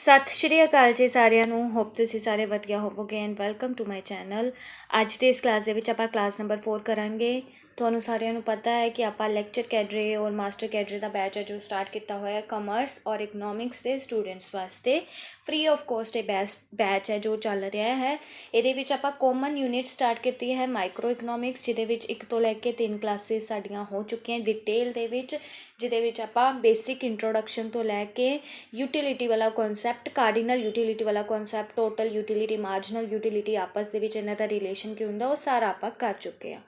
सत श्री अकाल जी सारिਆਂ ਨੂੰ ਹੋਪ ਤੁਸੀਂ ਸਾਰੇ ਵਧੀਆ ਹੋਵੋਗੇ and welcome to my channel. ਅੱਜ ਦੀ ਇਸ ਕਲਾਸ ਦੇ ਵਿੱਚ ਆਪਾਂ ਕਲਾਸ ਨੰਬਰ 4 ਕਰਾਂਗੇ। ਤੁਹਾਨੂੰ ਸਾਰਿਆਂ ਨੂੰ ਪਤਾ ਹੈ ਕਿ ਆਪਾਂ ਲੈਕਚਰ ਕੈਡਰੇ ਔਰ ਮਾਸਟਰ ਕੈਡਰੇ ਦਾ ਬੈਚ ਹੈ ਜੋ ਸਟਾਰਟ ਕੀਤਾ ਹੋਇਆ ਕਮਰਸ ਔਰ ਇਕਨੋਮਿਕਸ ਦੇ ਸਟੂਡੈਂਟਸ ਵਾਸਤੇ ਫ੍ਰੀ ਆਫ ਕੋਸਟ ਇਹ ਬੈਚ ਹੈ ਜੋ ਚੱਲ ਰਿਹਾ ਹੈ। ਇਹਦੇ ਵਿੱਚ ਆਪਾਂ ਕਾਮਨ ਯੂਨਿਟ ਸਟਾਰਟ ਕੀਤੀ ਹੈ ਮਾਈਕਰੋ ਇਕਨੋਮਿਕਸ, ਜਿਹਦੇ ਵਿੱਚ 1 ਤੋਂ ਲੈ ਕੇ 3 ਕਲਾਸਿਸ ਸਾਡੀਆਂ ਹੋ ਚੁੱਕੀਆਂ ਡਿਟੇਲ ਦੇ ਵਿੱਚ, ਜਿਹਦੇ ਵਿੱਚ ਆਪਾਂ ਬੇਸਿਕ ਇੰਟਰੋਡਕਸ਼ਨ ਤੋਂ ਲੈ ਕੇ ਯੂਟਿਲਿਟੀ ਵਾਲਾ ਕਨਸੈਪਟ, ਕਾਰਡੀਨਲ ਯੂਟਿਲਿਟੀ ਵਾਲਾ concept, total utility, marginal utility, ਆਪਸ ਦੇ ਵਿੱਚ ਇਹਨਾਂ ਦਾ ਰਿਲੇਸ਼ਨ ਕੀ ਹੁੰਦਾ ਉਹ ਸਾਰਾ ਆਪਾਂ ਕਰ ਚੁੱਕੇ ਹਾਂ।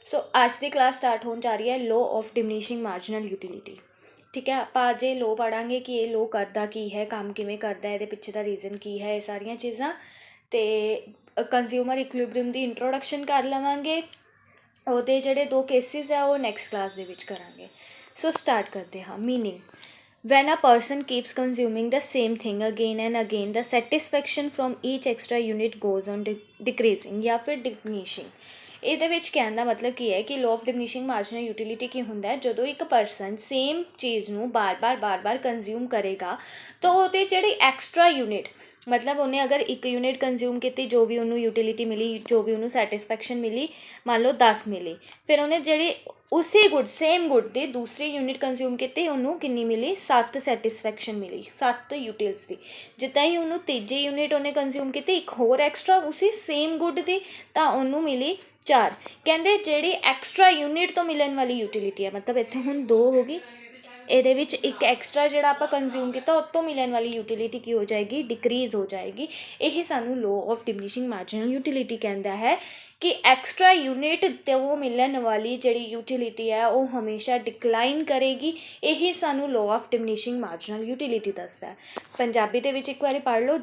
ਸੋ ਅੱਜ ਦੀ ਕਲਾਸ ਸਟਾਰਟ ਹੋਣ ਜਾ ਰਹੀ ਹੈ law of diminishing marginal utility. ਠੀਕ ਹੈ, ਆਪਾਂ ਅੱਜ ਇਹ ਲੋ ਪੜ੍ਹਾਂਗੇ ਕਿ ਇਹ ਲੋ ਕਰਦਾ ਕੀ ਹੈ, ਕੰਮ ਕਿਵੇਂ ਕਰਦਾ, ਇਹਦੇ ਪਿੱਛੇ ਦਾ ਰੀਜ਼ਨ ਕੀ ਹੈ, ਇਹ ਸਾਰੀਆਂ ਚੀਜ਼ਾਂ। ਅਤੇ ਕੰਜ਼ਿਊਮਰ ਇਕੁਇਲਿਬਰੀਅਮ ਦੀ ਇੰਟਰੋਡਕਸ਼ਨ ਕਰ ਲਵਾਂਗੇ। ਉਹਦੇ ਜਿਹੜੇ 2 ਕੇਸਿਸ ਹੈ ਉਹ ਨੈਕਸਟ ਕਲਾਸ ਦੇ ਵਿੱਚ ਕਰਾਂਗੇ। ਸੋ ਸਟਾਰਟ ਕਰਦੇ ਹਾਂ। Meaning: when a person keeps consuming the same thing again and again, the satisfaction from each extra unit goes on decreasing ਜਾਂ ਫਿਰ diminishing। ਇਹਦੇ ਵਿੱਚ ਕਹਿਣ ਦਾ ਮਤਲਬ ਕੀ ਹੈ ਕਿ ਲੋ ਆਫ ਡਿਮਿਨਿਸ਼ਿੰਗ ਮਾਰਜਨਲ ਯੂਟਿਲਿਟੀ ਕੀ ਹੁੰਦਾ ਹੈ, ਜਦੋਂ ਇੱਕ ਪਰਸਨ ਸੇਮ ਚੀਜ਼ ਨੂੰ ਬਾਰ-ਬਾਰ ਕੰਜ਼ਿਊਮ ਕਰੇਗਾ ਤਾਂ ਉਹਦੇ ਜਿਹੜੇ ਐਕਸਟਰਾ ਯੂਨਿਟ, ਮਤਲਬ ਉਹਨੇ ਅਗਰ 1 ਯੂਨਿਟ ਕੰਜ਼ਿਊਮ ਕੀਤੀ, ਜੋ ਵੀ ਉਹਨੂੰ ਯੂਟਿਲਿਟੀ ਮਿਲੀ, ਜੋ ਵੀ ਉਹਨੂੰ ਸੈਟਿਸਫੈਕਸ਼ਨ ਮਿਲੀ, ਮੰਨ ਲਓ 10 ਮਿਲੀ, ਫਿਰ ਉਹਨੇ ਜਿਹੜੀ ਉਸੇ ਸੇਮ ਗੁੱਡ ਦੀ ਦੂਸਰੀ ਯੂਨਿਟ ਕੰਜ਼ਿਊਮ ਕੀਤੀ, ਉਹਨੂੰ ਕਿੰਨੀ ਮਿਲੀ? 7 ਸੈਟਿਸਫੈਕਸ਼ਨ ਮਿਲੀ, 7 ਯੂਟਿਲਸ ਦੀ। ਜਿੱਦਾਂ ਹੀ ਉਹਨੂੰ ਤੀਜੀ ਯੂਨਿਟ ਉਹਨੇ ਕੰਜ਼ਿਊਮ ਕੀਤੀ ਇੱਕ ਹੋਰ ਐਕਸਟਰਾ ਉਸੇ ਸੇਮ ਗੁੱਡ ਦੀ, ਤਾਂ ਉਹਨੂੰ ਮਿਲੀ 4। ਕਹਿੰਦੇ ਜਿਹੜੀ ਐਕਸਟਰਾ ਯੂਨਿਟ ਤੋਂ ਮਿਲਣ ਵਾਲੀ ਯੂਟਿਲਿਟੀ ਹੈ, ਮਤਲਬ ਇੱਥੇ ਹੁਣ 2 ਹੋ ਗਈ, ਇਹਦੇ ਵਿੱਚ ਇੱਕ ਐਕਸਟਰਾ ਜਿਹੜਾ ਆਪਾਂ ਕੰਜ਼ਿਊਮ ਕੀਤਾ ਉਹ ਤੋਂ ਮਿਲਣ ਵਾਲੀ ਯੂਟਿਲਿਟੀ ਕੀ ਹੋ ਜਾਏਗੀ? ਡਿਕਰੀਜ਼ ਹੋ ਜਾਏਗੀ। ਇਹ ਸਾਨੂੰ ਲੋ ਆਫ ਡਿਮਿਨਿਸ਼ਿੰਗ ਮਾਰਜਨਲ ਯੂਟਿਲਿਟੀ ਕਹਿੰਦਾ ਹੈ ਕਿ ਐਕਸਟਰਾ ਯੂਨਿਟ ਤੋਂ ਮਿਲਣ ਵਾਲੀ ਜਿਹੜੀ ਯੂਟਿਲਿਟੀ ਹੈ ਉਹ ਹਮੇਸ਼ਾ ਡਿਕਲਾਈਨ ਕਰੇਗੀ। ਇਹੀ ਸਾਨੂੰ ਲੋ ਆਫ ਡਿਮਿਨਿਸ਼ਿੰਗ ਮਾਰਜਨਲ ਯੂਟਿਲਿਟੀ ਦੱਸਦਾ ਹੈ। ਪੰਜਾਬੀ ਦੇ ਵਿੱਚ ਇੱਕ ਵਾਰੀ ਪੜ੍ਹ ਲਓ।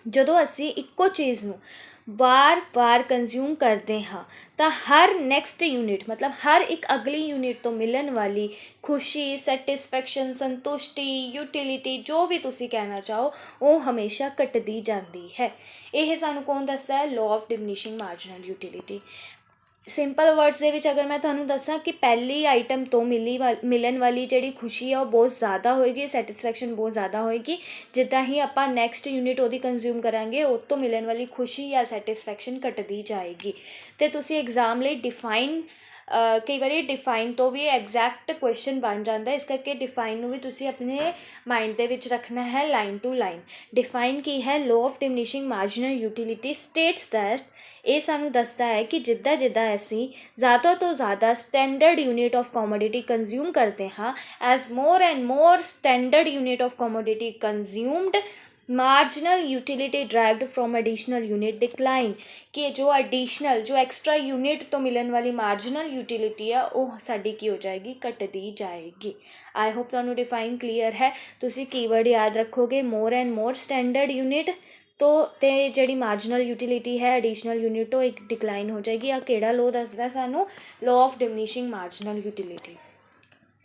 ਜਦੋਂ ਅਸੀਂ ਇੱਕੋ ਚੀਜ਼ ਨੂੰ ਵਾਰ-ਵਾਰ ਕੰਜ਼ਿਊਮ ਕਰਦੇ ਹਾਂ ਤਾਂ ਹਰ ਨੈਕਸਟ ਯੂਨਿਟ, ਮਤਲਬ ਹਰ ਇੱਕ ਅਗਲੀ ਯੂਨਿਟ ਤੋਂ ਮਿਲਣ ਵਾਲੀ ਖੁਸ਼ੀ, ਸੈਟਿਸਫੈਕਸ਼ਨ, ਸੰਤੁਸ਼ਟੀ, ਯੂਟਿਲਿਟੀ, ਜੋ ਵੀ ਤੁਸੀਂ ਕਹਿਣਾ ਚਾਹੋ, ਉਹ ਹਮੇਸ਼ਾ ਘਟਦੀ ਜਾਂਦੀ ਹੈ। ਇਹ ਸਾਨੂੰ ਕੌਣ ਦੱਸਦਾ ਹੈ? Law of diminishing marginal utility. Simple words ਦੇ ਵਿੱਚ ਅਗਰ ਮੈਂ ਤੁਹਾਨੂੰ ਦੱਸਾਂ ਕਿ ਪਹਿਲੀ ਆਈਟਮ ਤੋਂ ਮਿਲਣ ਵਾਲੀ ਜਿਹੜੀ ਖੁਸ਼ੀ ਆ ਉਹ ਬਹੁਤ ਜ਼ਿਆਦਾ ਹੋਏਗੀ, ਸੈਟਿਸਫੈਕਸ਼ਨ ਬਹੁਤ ਜ਼ਿਆਦਾ ਹੋਏਗੀ। ਜਿੱਦਾਂ ਹੀ ਆਪਾਂ ਨੈਕਸਟ ਯੂਨਿਟ ਉਹਦੀ ਕੰਜ਼ਿਊਮ ਕਰਾਂਗੇ ਉਹ ਤੋਂ ਮਿਲਣ ਵਾਲੀ ਖੁਸ਼ੀ ਜਾਂ ਸੈਟਿਸਫੈਕਸ਼ਨ ਘਟਦੀ ਜਾਏਗੀ। ਅਤੇ ਤੁਸੀਂ ਐਗਜ਼ਾਮ ਲਈ ਕਈ ਵਾਰੀ ਡਿਫਾਈਨ ਤੋਂ ਵੀ ਐਗਜ਼ੈਕਟ ਕੁਐਸਚਨ ਬਣ ਜਾਂਦਾ, ਇਸ ਕਰਕੇ ਡਿਫਾਈਨ ਨੂੰ ਵੀ ਤੁਸੀਂ ਆਪਣੇ ਮਾਈਂਡ ਦੇ ਵਿੱਚ ਰੱਖਣਾ ਹੈ ਲਾਈਨ ਟੂ ਲਾਈਨ। ਡਿਫਾਈਨ ਕੀ ਹੈ? Law of diminishing marginal utility states that, ਇਹ ਸਾਨੂੰ ਦੱਸਦਾ ਹੈ ਕਿ ਜਿੱਦਾਂ ਅਸੀਂ ਜ਼ਿਆਦਾ ਤੋਂ ਜ਼ਿਆਦਾ standard unit of commodity consume ਕਰਦੇ ਹਾਂ, as more and more standard unit of commodity consumed, marginal utility derived from additional unit decline. ਕਿ ਜੋ ਐਕਸਟਰਾ ਯੂਨਿਟ ਤੋਂ ਮਿਲਣ ਵਾਲੀ ਮਾਰਜਨਲ ਯੂਟਿਲਿਟੀ ਆ ਉਹ ਸਾਡੀ ਕੀ ਹੋ ਜਾਏਗੀ? ਘਟਦੀ ਜਾਏਗੀ। ਆਈ ਹੋਪ ਤੁਹਾਨੂੰ ਡਿਫਾਈਨ ਕਲੀਅਰ ਹੈ। ਤੁਸੀਂ ਕੀਵਰਡ ਯਾਦ ਰੱਖੋਗੇ, ਮੋਰ ਐਂਡ ਮੋਰ ਸਟੈਂਡਰਡ ਯੂਨਿਟ ਤੋਂ, ਅਤੇ ਜਿਹੜੀ ਮਾਰਜਨਲ ਯੂਟਿਲਿਟੀ ਹੈ ਐਡੀਸ਼ਨਲ ਯੂਨਿਟ ਤੋਂ ਇੱਕ ਡਿਕਲਾਈਨ ਹੋ ਜਾਏਗੀ। ਆ ਕਿਹੜਾ ਲੋ ਦੱਸਦਾ ਸਾਨੂੰ? ਲੋ ਆਫ ਡਿਮਿਨਿਸ਼ਿੰਗ ਮਾਰਜਨਲ ਯੂਟਿਲਿਟੀ।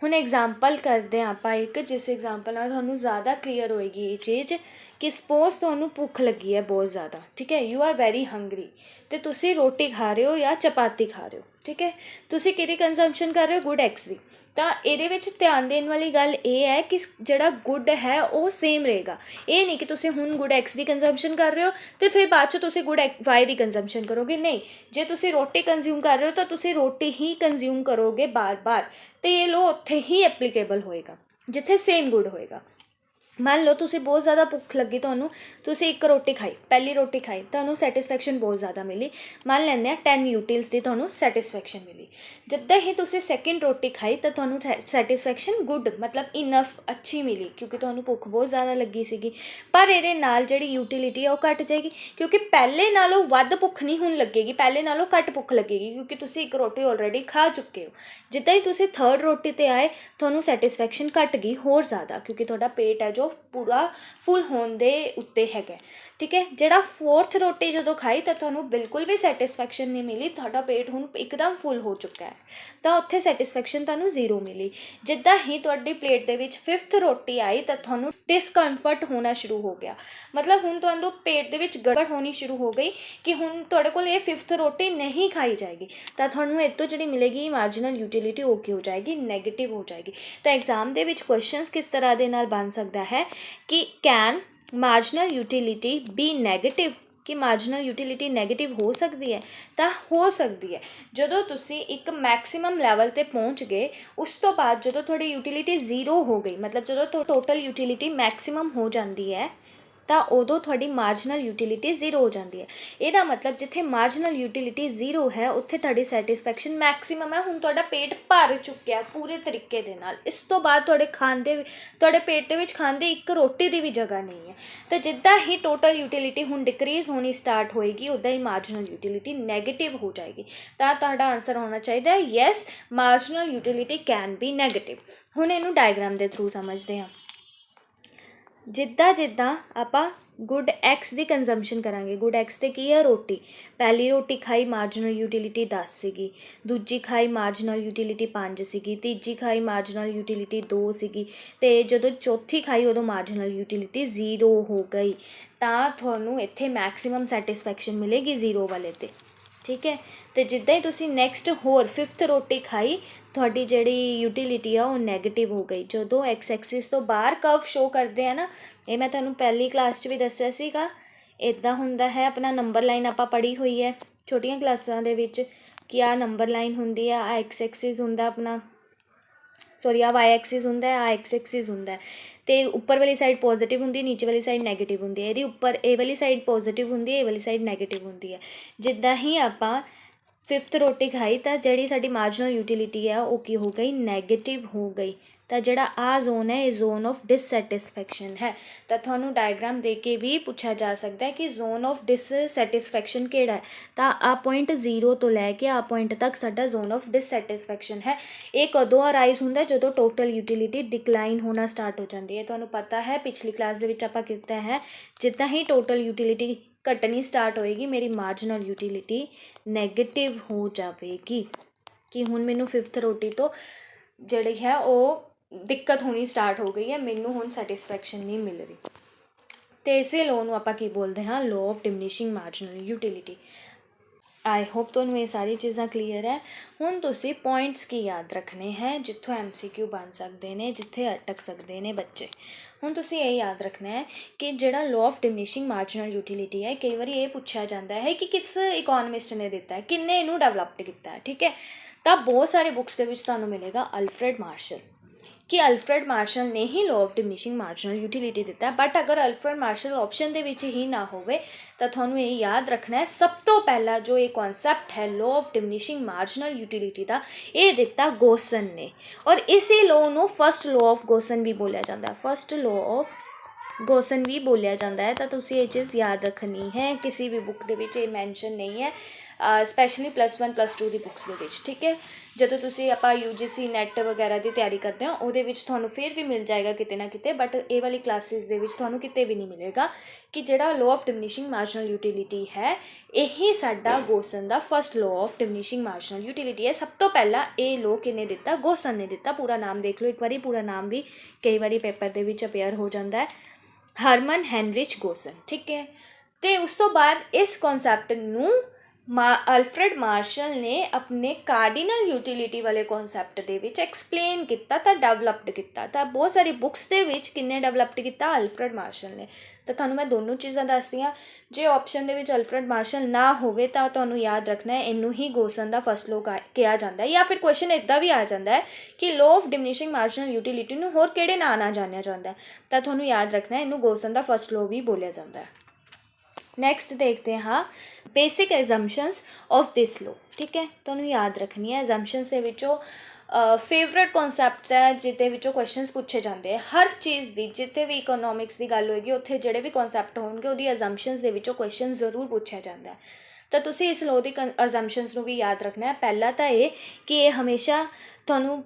ਹੁਣ ਐਗਜ਼ਾਮਪਲ ਕਰਦੇ ਹਾਂ ਆਪਾਂ ਇੱਕ, ਜਿਸ ਐਗਜ਼ਾਮਪਲ ਨਾਲ ਤੁਹਾਨੂੰ ਜ਼ਿਆਦਾ ਕਲੀਅਰ ਹੋਏਗੀ ਇਹ ਚੀਜ਼ ਕਿ ਸਪੋਜ਼ ਤੁਹਾਨੂੰ ਭੁੱਖ ਲੱਗੀ ਹੈ ਬਹੁਤ ਜ਼ਿਆਦਾ, ਠੀਕ ਹੈ, ਯੂ ਆਰ ਵੈਰੀ ਹੰਗਰੀ, ਅਤੇ ਤੁਸੀਂ ਰੋਟੀ ਖਾ ਰਹੇ ਹੋ ਜਾਂ ਚਪਾਤੀ ਖਾ ਰਹੇ ਹੋ, ਠੀਕ ਹੈ। ਤੁਸੀਂ ਕਿਹਦੀ ਕੰਜ਼ੰਪਸ਼ਨ ਕਰ ਰਹੇ ਹੋ? ਗੁੱਡ ਐਗਸ ਦੀ। ਤਾਂ ਇਹਦੇ ਵਿੱਚ ਧਿਆਨ ਦੇਣ ਵਾਲੀ ਗੱਲ ਇਹ ਹੈ ਕਿ ਜਿਹੜਾ ਗੁੱਡ ਹੈ ਉਹ ਸੇਮ ਰਹੇਗਾ। ਇਹ ਨਹੀਂ ਕਿ ਤੁਸੀਂ ਹੁਣ ਗੁੱਡ ਐਕਸ ਦੀ ਕੰਜ਼ੰਪਸ਼ਨ ਕਰ ਰਹੇ ਹੋ ਅਤੇ ਫਿਰ ਬਾਅਦ 'ਚ ਤੁਸੀਂ ਗੁੱਡ ਵਾਈ ਦੀ ਕੰਜ਼ੰਪਸ਼ਨ ਕਰੋਗੇ। ਨਹੀਂ, ਜੇ ਤੁਸੀਂ ਰੋਟੀ ਕੰਜ਼ਿਊਮ ਕਰ ਰਹੇ ਹੋ ਤਾਂ ਤੁਸੀਂ ਰੋਟੀ ਹੀ ਕੰਜ਼ਿਊਮ ਕਰੋਗੇ ਬਾਰ-ਬਾਰ, ਅਤੇ ਇਹ ਲੋ ਉੱਥੇ ਹੀ ਐਪਲੀਕੇਬਲ ਹੋਏਗਾ ਜਿੱਥੇ ਸੇਮ ਗੁੱਡ ਹੋਏਗਾ। ਮੰਨ ਲਓ ਤੁਸੀਂ ਬਹੁਤ ਜ਼ਿਆਦਾ ਭੁੱਖ ਲੱਗੀ ਤੁਹਾਨੂੰ, ਤੁਸੀਂ 1 ਰੋਟੀ ਖਾਈ, ਪਹਿਲੀ ਰੋਟੀ ਖਾਈ, ਤੁਹਾਨੂੰ ਸੈਟਿਸਫੈਕਸ਼ਨ ਬਹੁਤ ਜ਼ਿਆਦਾ ਮਿਲੀ। ਮੰਨ ਲੈਂਦੇ ਹਾਂ 10 ਯੂਟਿਲਸ ਦੀ ਤੁਹਾਨੂੰ ਸੈਟਿਸਫੈਕਸ਼ਨ ਮਿਲੀ। ਜਿੱਦਾਂ ਹੀ ਤੁਸੀਂ ਸੈਕਿੰਡ ਰੋਟੀ ਖਾਈ ਤਾਂ ਤੁਹਾਨੂੰ ਸੈਟਿਸਫੈਕਸ਼ਨ ਗੁੱਡ, ਮਤਲਬ ਇਨਫ, ਅੱਛੀ ਮਿਲੀ, ਕਿਉਂਕਿ ਤੁਹਾਨੂੰ ਭੁੱਖ ਬਹੁਤ ਜ਼ਿਆਦਾ ਲੱਗੀ ਸੀਗੀ। ਪਰ ਇਹਦੇ ਨਾਲ ਜਿਹੜੀ ਯੂਟਿਲਿਟੀ ਆ ਉਹ ਘੱਟ ਜਾਏਗੀ, ਕਿਉਂਕਿ ਪਹਿਲੇ ਨਾਲੋਂ ਵੱਧ ਭੁੱਖ ਨਹੀਂ ਹੁਣ ਲੱਗੇਗੀ, ਪਹਿਲੇ ਨਾਲੋਂ ਘੱਟ ਭੁੱਖ ਲੱਗੇਗੀ, ਕਿਉਂਕਿ ਤੁਸੀਂ 1 ਰੋਟੀ ਆਲਰੇਡੀ ਖਾ ਚੁੱਕੇ ਹੋ। ਜਿੱਦਾਂ ਹੀ ਤੁਸੀਂ 3rd ਰੋਟੀ 'ਤੇ ਆਏ ਤੁਹਾਨੂੰ ਸੈਟਿਸਫੈਕਸ਼ਨ ਘੱਟ ਗਈ ਹੋਰ ਜ਼ਿਆਦਾ, ਕਿਉਂਕਿ ਤੁਹਾਡਾ ਪੇਟ ਹੈ ਜੋ ਪੂਰਾ ਫੁੱਲ ਹੋਣ ਦੇ ਉੱਤੇ ਹੈਗਾ, ਠੀਕ ਹੈ। ਜਿਹੜਾ 4th ਰੋਟੀ ਜਦੋਂ ਖਾਈ ਤਾਂ ਤੁਹਾਨੂੰ ਬਿਲਕੁਲ ਵੀ ਸੈਟਿਸਫੈਕਸ਼ਨ ਨਹੀਂ ਮਿਲੀ, ਤੁਹਾਡਾ ਪੇਟ ਹੁਣ ਇੱਕਦਮ ਫੁੱਲ ਹੋ ਚੁੱਕਾ ਹੈ, ਤਾਂ ਉੱਥੇ ਸੈਟਿਸਫੈਕਸ਼ਨ ਤੁਹਾਨੂੰ 0 ਮਿਲੀ। ਜਿੱਦਾਂ ਹੀ ਤੁਹਾਡੀ ਪਲੇਟ ਦੇ ਵਿੱਚ 5th ਰੋਟੀ ਆਈ ਤਾਂ ਤੁਹਾਨੂੰ ਡਿਸਕੰਫਰਟ ਹੋਣਾ ਸ਼ੁਰੂ ਹੋ ਗਿਆ, ਮਤਲਬ ਹੁਣ ਤੁਹਾਨੂੰ ਪੇਟ ਦੇ ਵਿੱਚ ਗੜਬੜ ਹੋਣੀ ਸ਼ੁਰੂ ਹੋ ਗਈ ਕਿ ਹੁਣ ਤੁਹਾਡੇ ਕੋਲ ਇਹ 5th ਰੋਟੀ ਨਹੀਂ ਖਾਈ ਜਾਏਗੀ, ਤਾਂ ਤੁਹਾਨੂੰ ਇਹ ਤੋਂ ਜਿਹੜੀ ਮਿਲੇਗੀ ਮਾਰਜਨਲ ਯੂਟਿਲਿਟੀ ਉਹ ਕੀ ਹੋ ਜਾਏਗੀ? ਨੈਗੇਟਿਵ ਹੋ ਜਾਏਗੀ। ਤਾਂ ਐਗਜ਼ਾਮ ਦੇ ਵਿੱਚ ਕੁਐਸਚਨਸ ਕਿਸ ਤਰ੍ਹਾਂ ਦੇ ਨਾਲ ਬਣ ਸਕਦਾ ਹੈ है कि can marginal utility be negative, कि ਮਾਰਜਨਲ ਯੂਟਿਲਿਟੀ ਨੈਗੇਟਿਵ ਹੋ ਸਕਦੀ ਹੈ। ਤਾਂ ਹੋ ਸਕਦੀ ਹੈ ਜਦੋਂ ਤੁਸੀਂ ਇੱਕ ਮੈਕਸੀਮਮ ਲੈਵਲ 'ਤੇ ਪਹੁੰਚ ਗਏ, ਉਸ ਤੋਂ ਬਾਅਦ ਜਦੋਂ ਤੁਹਾਡੀ ਯੂਟਿਲਿਟੀ ਜ਼ੀਰੋ ਹੋ ਗਈ, ਮਤਲਬ ਜਦੋਂ ਟੋਟਲ ਯੂਟਿਲਿਟੀ ਮੈਕਸੀਮਮ ਹੋ ਜਾਂਦੀ ਹੈ ਤਾਂ ਉਦੋਂ ਤੁਹਾਡੀ ਮਾਰਜਨਲ ਯੂਟਿਲਿਟੀ ਜ਼ੀਰੋ ਹੋ ਜਾਂਦੀ ਹੈ। ਇਹਦਾ ਮਤਲਬ ਜਿੱਥੇ ਮਾਰਜਨਲ ਯੂਟਿਲਿਟੀ ਜ਼ੀਰੋ ਹੈ ਉੱਥੇ ਤੁਹਾਡੀ ਸੈਟਿਸਫੈਕਸ਼ਨ ਮੈਕਸੀਮਮ ਹੈ। ਹੁਣ ਤੁਹਾਡਾ ਪੇਟ ਭਰ ਚੁੱਕਿਆ ਪੂਰੇ ਤਰੀਕੇ ਦੇ ਨਾਲ, ਇਸ ਤੋਂ ਬਾਅਦ ਤੁਹਾਡੇ ਪੇਟ ਦੇ ਵਿੱਚ ਖਾਣ ਦੀ ਇੱਕ ਰੋਟੀ ਦੀ ਵੀ ਜਗ੍ਹਾ ਨਹੀਂ ਹੈ। ਤਾਂ ਜਿੱਦਾਂ ਹੀ ਟੋਟਲ ਯੂਟਿਲਿਟੀ ਹੁਣ ਡਿਕਰੀਜ਼ ਹੋਣੀ ਸਟਾਰਟ ਹੋਏਗੀ ਉੱਦਾਂ ਹੀ ਮਾਰਜਨਲ ਯੂਟਿਲਿਟੀ ਨੈਗੇਟਿਵ ਹੋ ਜਾਏਗੀ। ਤਾਂ ਤੁਹਾਡਾ ਆਨਸਰ ਹੋਣਾ ਚਾਹੀਦਾ ਹੈ yes, marginal utility can be negative. ਹੁਣ ਇਹਨੂੰ ਡਾਇਗਰਾਮ ਦੇ ਥਰੂ ਸਮਝਦੇ ਹਾਂ। ਜਿੱਦਾਂ ਆਪਾਂ ਗੁੱਡ ਐਕਸ ਦੀ ਕੰਜ਼ੰਪਸ਼ਨ ਕਰਾਂਗੇ, ਗੁੱਡ ਐਕਸ 'ਤੇ ਕੀ ਹੈ ਰੋਟੀ, ਪਹਿਲੀ ਰੋਟੀ ਖਾਈ ਮਾਰਜਨਲ ਯੂਟਿਲਿਟੀ 10 ਸੀਗੀ, ਦੂਜੀ ਖਾਈ ਮਾਰਜਨਲ ਯੂਟਿਲਿਟੀ 5 ਸੀਗੀ, ਤੀਜੀ ਖਾਈ ਮਾਰਜਨਲ ਯੂਟਿਲਿਟੀ 2 ਸੀਗੀ, ਅਤੇ ਜਦੋਂ ਚੌਥੀ ਖਾਈ ਉਦੋਂ ਮਾਰਜਨਲ ਯੂਟਿਲਿਟੀ 0 ਹੋ ਗਈ। ਤਾਂ ਤੁਹਾਨੂੰ ਇੱਥੇ ਮੈਕਸੀਮਮ ਸੈਟਿਸਫੈਕਸ਼ਨ ਮਿਲੇਗੀ 0 ਵਾਲੇ 'ਤੇ, ਠੀਕ ਹੈ। ਅਤੇ ਜਿੱਦਾਂ ਹੀ ਤੁਸੀਂ ਨੈਕਸਟ ਹੋਰ 5th ਰੋਟੀ ਖਾਈ, ਤੁਹਾਡੀ ਜਿਹੜੀ ਯੂਟਿਲਿਟੀ ਆ ਉਹ ਨੈਗੇਟਿਵ ਹੋ ਗਈ। ਜਦੋਂ ਐਕਸ ਐਕਸਿਸ ਤੋਂ ਬਾਹਰ ਕਰਵ ਸ਼ੋ ਕਰਦੇ ਆ ਨਾ, ਇਹ ਮੈਂ ਤੁਹਾਨੂੰ ਪਹਿਲੀ ਕਲਾਸ 'ਚ ਵੀ ਦੱਸਿਆ ਸੀਗਾ, ਇੱਦਾਂ ਹੁੰਦਾ ਹੈ। ਆਪਣਾ ਨੰਬਰ ਲਾਈਨ ਆਪਾਂ ਪੜ੍ਹੀ ਹੋਈ ਹੈ ਛੋਟੀਆਂ ਕਲਾਸਾਂ ਦੇ ਵਿੱਚ ਕਿ ਆਹ ਨੰਬਰ ਲਾਈਨ ਹੁੰਦੀ ਆ, ਆਹ ਐਕਸ ਐਕਸਿਸ ਹੁੰਦਾ ਆਪਣਾ, ਸੌਰੀ ਆਹ ਵਾਈ ਐਕਸਿਸ ਹੁੰਦਾ, ਆਹ ਐਕਸ ਐਕਸਿਸ ਹੁੰਦਾ। ਅਤੇ ਉੱਪਰ ਵਾਲੀ ਸਾਈਡ ਪੋਜ਼ੀਟਿਵ ਹੁੰਦੀ, ਨੀਚੇ ਵਾਲੀ ਸਾਈਡ ਨੈਗੇਟਿਵ ਹੁੰਦੀ ਹੈ। ਇਹਦੀ ਉੱਪਰ ਇਹ ਵਾਲੀ ਸਾਈਡ ਪੋਜ਼ੀਟਿਵ ਹੁੰਦੀ ਹੈ, ਇਹ ਵਾਲੀ ਸਾਈਡ ਨੈਗੇਟਿਵ ਹੁੰਦੀ ਹੈ। ਜਿੱਦਾਂ ਹੀ ਆਪਾਂ 5th ਰੋਟੀ ਖਾਈ ਤਾਂ ਜਿਹੜੀ ਸਾਡੀ ਮਾਰਜਨਲ ਯੂਟਿਲਿਟੀ ਹੈ ਉਹ ਕੀ ਹੋ ਗਈ, ਨੈਗੇਟਿਵ ਹੋ ਗਈ। ਤਾਂ ਜਿਹੜਾ ਆਹ ਜ਼ੋਨ ਹੈ ਇਹ ਜ਼ੋਨ ਆਫ ਡਿਸਸੈਟਿਸਫੈਕਸ਼ਨ ਹੈ। ਤਾਂ ਤੁਹਾਨੂੰ ਡਾਇਗਰਾਮ ਦੇ ਕੇ ਵੀ ਪੁੱਛਿਆ ਜਾ ਸਕਦਾ ਹੈ ਕਿ ਜ਼ੋਨ ਆਫ ਡਿਸਸੈਟਿਸਫੈਕਸ਼ਨ ਕਿਹੜਾ ਹੈ। ਤਾਂ ਆਹ ਪੁਆਇੰਟ 0 ਤੋਂ ਲੈ ਕੇ ਆਹ ਪੁਆਇੰਟ ਤੱਕ ਸਾਡਾ ਜ਼ੋਨ ਆਫ ਡਿਸਸੈਟਿਸਫੈਕਸ਼ਨ ਹੈ। ਇਹ ਕਦੋਂ ਅਰਾਈਜ਼ ਹੁੰਦਾ, ਜਦੋਂ ਟੋਟਲ ਯੂਟਿਲਿਟੀ ਡਿਕਲਾਈਨ ਹੋਣਾ ਸਟਾਰਟ ਹੋ ਜਾਂਦੀ ਹੈ। ਤੁਹਾਨੂੰ ਪਤਾ ਹੈ ਪਿਛਲੀ ਕਲਾਸ ਦੇ ਵਿੱਚ ਆਪਾਂ ਕੀਤਾ ਹੈ, ਜਿੱਦਾਂ ਹੀ ਟੋਟਲ ਯੂਟਿਲਿਟੀ ਘਟਣੀ ਸਟਾਰਟ ਹੋਏਗੀ ਮੇਰੀ ਮਾਰਜਨਲ ਯੂਟਿਲਿਟੀ ਨੈਗੇਟਿਵ ਹੋ ਜਾਵੇਗੀ, ਕਿ ਹੁਣ ਮੈਨੂੰ 5th ਰੋਟੀ ਤੋਂ ਜਿਹੜੀ ਹੈ ਉਹ ਦਿੱਕਤ ਹੋਣੀ ਸਟਾਰਟ ਹੋ ਗਈ ਹੈ, ਮੈਨੂੰ ਹੁਣ ਸੈਟਿਸਫੈਕਸ਼ਨ ਨਹੀਂ ਮਿਲ ਰਹੀ। ਅਤੇ ਇਸੇ ਲੋਅ ਨੂੰ ਆਪਾਂ ਕੀ ਬੋਲਦੇ ਹਾਂ, law of diminishing marginal utility. I hope ਤੁਹਾਨੂੰ ਇਹ ਸਾਰੀ ਚੀਜ਼ਾਂ ਕਲੀਅਰ ਹੈ। ਹੁਣ ਤੁਸੀਂ ਪੁਆਇੰਟਸ ਕੀ ਯਾਦ ਰੱਖਣੇ ਹੈ ਜਿੱਥੋਂ MCQ ਬਣ ਸਕਦੇ ਨੇ, ਜਿੱਥੇ ਅਟਕ ਸਕਦੇ ਨੇ ਬੱਚੇ। ਹੁਣ ਤੁਸੀਂ ਇਹ ਯਾਦ ਰੱਖਣਾ ਹੈ ਕਿ ਜਿਹੜਾ law of diminishing marginal utility ਹੈ, ਕਈ ਵਾਰੀ ਇਹ ਪੁੱਛਿਆ ਜਾਂਦਾ ਹੈ ਕਿ ਕਿਸ ਇਕੋਨਮਿਸਟ ਨੇ ਦਿੱਤਾ ਹੈ, ਕਿੰਨੇ ਇਹਨੂੰ ਡਿਵੈਲਪਡ ਕੀਤਾ ਹੈ, ਠੀਕ ਹੈ। ਤਾਂ ਬਹੁਤ ਸਾਰੇ ਬੁੱਕਸ ਦੇ ਵਿੱਚ ਤੁਹਾਨੂੰ ਮਿਲੇਗਾ ਅਲਫਰੈਡ ਮਾਰਸ਼ਲ, ਕਿ ਅਲਫਰੈਡ ਮਾਰਸ਼ਲ ਨੇ ਹੀ low of diminishing marginal utility ਦਿੱਤਾ। ਬਟ ਅਗਰ ਅਲਫਰੈਡ ਮਾਰਸ਼ਲ ਆਪਸ਼ਨ ਦੇ ਵਿੱਚ ਹੀ ਨਾ ਹੋਵੇ ਤਾਂ ਤੁਹਾਨੂੰ ਇਹ ਯਾਦ ਰੱਖਣਾ ਹੈ ਸਭ ਤੋਂ ਪਹਿਲਾਂ ਜੋ ਇਹ ਕਨਸੈਪਟ ਹੈ low of diminishing marginal utility ਦਾ, ਇਹ ਦਿੱਤਾ ਗੋਸਨ ਨੇ। ਔਰ ਇਸੇ ਲੋਅ ਨੂੰ ਫਸਟ ਲੋਅ ਆਫ ਗੋਸਨ ਵੀ ਬੋਲਿਆ ਜਾਂਦਾ ਹੈ, ਫਸਟ ਲੋਅ ਆਫ ਗੋਸਨ ਵੀ ਬੋਲਿਆ ਜਾਂਦਾ ਹੈ। ਤਾਂ ਤੁਸੀਂ ਇਹ ਚੀਜ਼ ਯਾਦ ਰੱਖਣੀ ਹੈ, ਕਿਸੇ ਵੀ ਬੁੱਕ ਦੇ ਵਿੱਚ ਇਹ ਮੈਂਸ਼ਨ ਨਹੀਂ ਹੈ, ਸਪੈਸ਼ਲੀ +1 +2 ਦੀ ਬੁੱਕਸ ਦੇ ਵਿੱਚ, ਠੀਕ ਹੈ। ਜਦੋਂ ਤੁਸੀਂ ਆਪਾਂ UGC ਨੈਟ ਵਗੈਰਾ ਦੀ ਤਿਆਰੀ ਕਰਦੇ ਹੋ ਉਹਦੇ ਵਿੱਚ ਤੁਹਾਨੂੰ ਫਿਰ ਵੀ ਮਿਲ ਜਾਏਗਾ ਕਿਤੇ ਨਾ ਕਿਤੇ, ਬਟ ਇਹ ਵਾਲੀ ਕਲਾਸਿਸ ਦੇ ਵਿੱਚ ਤੁਹਾਨੂੰ ਕਿਤੇ ਵੀ ਨਹੀਂ ਮਿਲੇਗਾ ਕਿ ਜਿਹੜਾ law of diminishing marginal utility ਹੈ ਇਹੀ ਸਾਡਾ ਗੋਸਨ ਦਾ first law of diminishing marginal utility ਹੈ। ਸਭ ਤੋਂ ਪਹਿਲਾਂ ਇਹ ਲੋਅ ਕਿਹਨੇ ਦਿੱਤਾ, ਗੋਸਨ ਨੇ ਦਿੱਤਾ। ਪੂਰਾ ਨਾਮ ਦੇਖ ਲਓ ਇੱਕ ਵਾਰੀ, ਪੂਰਾ ਨਾਮ ਵੀ ਕਈ ਵਾਰੀ ਪੇਪਰ ਦੇ ਵਿੱਚ ਅਪੇਅਰ ਹੋ ਜਾਂਦਾ ਹੈ, ਹਰਮਨ ਹੈਨਰਿਚ ਗੋਸਨ, ਠੀਕ ਹੈ। ਅਤੇ ਉਸ ਤੋਂ ਬਾਅਦ ਇਸ ਕਨਸੈਪਟ ਨੂੰ ਅਲਫਰੈਡ ਮਾਰਸ਼ਲ ਨੇ ਆਪਣੇ ਕਾਰਡੀਨਲ ਯੂਟਿਲਿਟੀ ਵਾਲੇ ਕਨਸੈਪਟ ਦੇ ਵਿੱਚ ਐਕਸਪਲੇਨ ਕੀਤਾ ਤਾਂ ਡਿਵੈਲਪਡ ਕੀਤਾ। ਤਾਂ ਬਹੁਤ ਸਾਰੀ ਬੁੱਕਸ ਦੇ ਵਿੱਚ ਕਿੰਨੇ ਡਿਵੈਲਪਡ ਕੀਤਾ, ਅਲਫਰੈਡ ਮਾਰਸ਼ਲ ਨੇ। ਤਾਂ ਤੁਹਾਨੂੰ ਮੈਂ ਦੋਨੋਂ ਚੀਜ਼ਾਂ ਦੱਸਦੀ ਹਾਂ। ਜੇ ਆਪਸ਼ਨ ਦੇ ਵਿੱਚ ਅਲਫਰੈਡ ਮਾਰਸ਼ਲ ਨਾ ਹੋਵੇ ਤਾਂ ਤੁਹਾਨੂੰ ਯਾਦ ਰੱਖਣਾ ਹੈ ਇਹਨੂੰ ਹੀ ਗੋਸਨ ਦਾ ਫਸਟ ਲੋਅ ਕਿਹਾ ਜਾਂਦਾ ਹੈ। ਜਾਂ ਫਿਰ ਕੁਐਸਚਨ ਇੱਦਾਂ ਵੀ ਆ ਜਾਂਦਾ ਹੈ ਕਿ low of diminishing marginal utility ਨੂੰ ਹੋਰ ਕਿਹੜੇ ਨਾਂ ਨਾਲ ਜਾਣਿਆ ਜਾਂਦਾ ਹੈ, ਤਾਂ ਤੁਹਾਨੂੰ ਯਾਦ ਰੱਖਣਾ ਹੈ ਇਹਨੂੰ ਗੋਸਨ ਦਾ ਫਸਟ ਲੋਅ ਵੀ ਬੋਲਿਆ ਜਾਂਦਾ ਹੈ। ਨੈਕਸਟ ਦੇਖਦੇ ਹਾਂ ਬੇਸਿਕ ਐਗਜ਼ੰਪਸ਼ਨਸ ਆਫ ਦਿਸ ਲੋਅ, ਠੀਕ ਹੈ। ਤੁਹਾਨੂੰ ਯਾਦ ਰੱਖਣੀ ਹੈ ਐਗਜ਼ੰਪਸ਼ਨਸ ਦੇ ਵਿੱਚੋਂ ਫੇਵਰਟ ਕਨਸੈਪਟਸ ਹੈ ਜਿਹਦੇ ਵਿੱਚੋਂ ਕੁਐਸਚਨਸ ਪੁੱਛੇ ਜਾਂਦੇ ਹੈ ਹਰ ਚੀਜ਼ ਦੀ। ਜਿੱਥੇ ਵੀ ਇਕੋਨੋਮਿਕਸ ਦੀ ਗੱਲ ਹੋਏਗੀ ਉੱਥੇ ਜਿਹੜੇ ਵੀ ਕਨਸੈਪਟ ਹੋਣਗੇ ਉਹਦੀ ਐਗਜ਼ੰਪਸ਼ਨਸ ਦੇ ਵਿੱਚੋਂ ਕੁਐਸਚਨ ਜ਼ਰੂਰ ਪੁੱਛਿਆ ਜਾਂਦਾ ਹੈ। ਤਾਂ ਤੁਸੀਂ ਇਸ ਲੋਅ ਦੀ ਐਗਜ਼ੰਪਸ਼ਨਸ ਨੂੰ ਵੀ ਯਾਦ ਰੱਖਣਾ ਹੈ। ਪਹਿਲਾ ਤਾਂ ਇਹ ਕਿ ਇਹ ਹਮੇਸ਼ਾ ਤੁਹਾਨੂੰ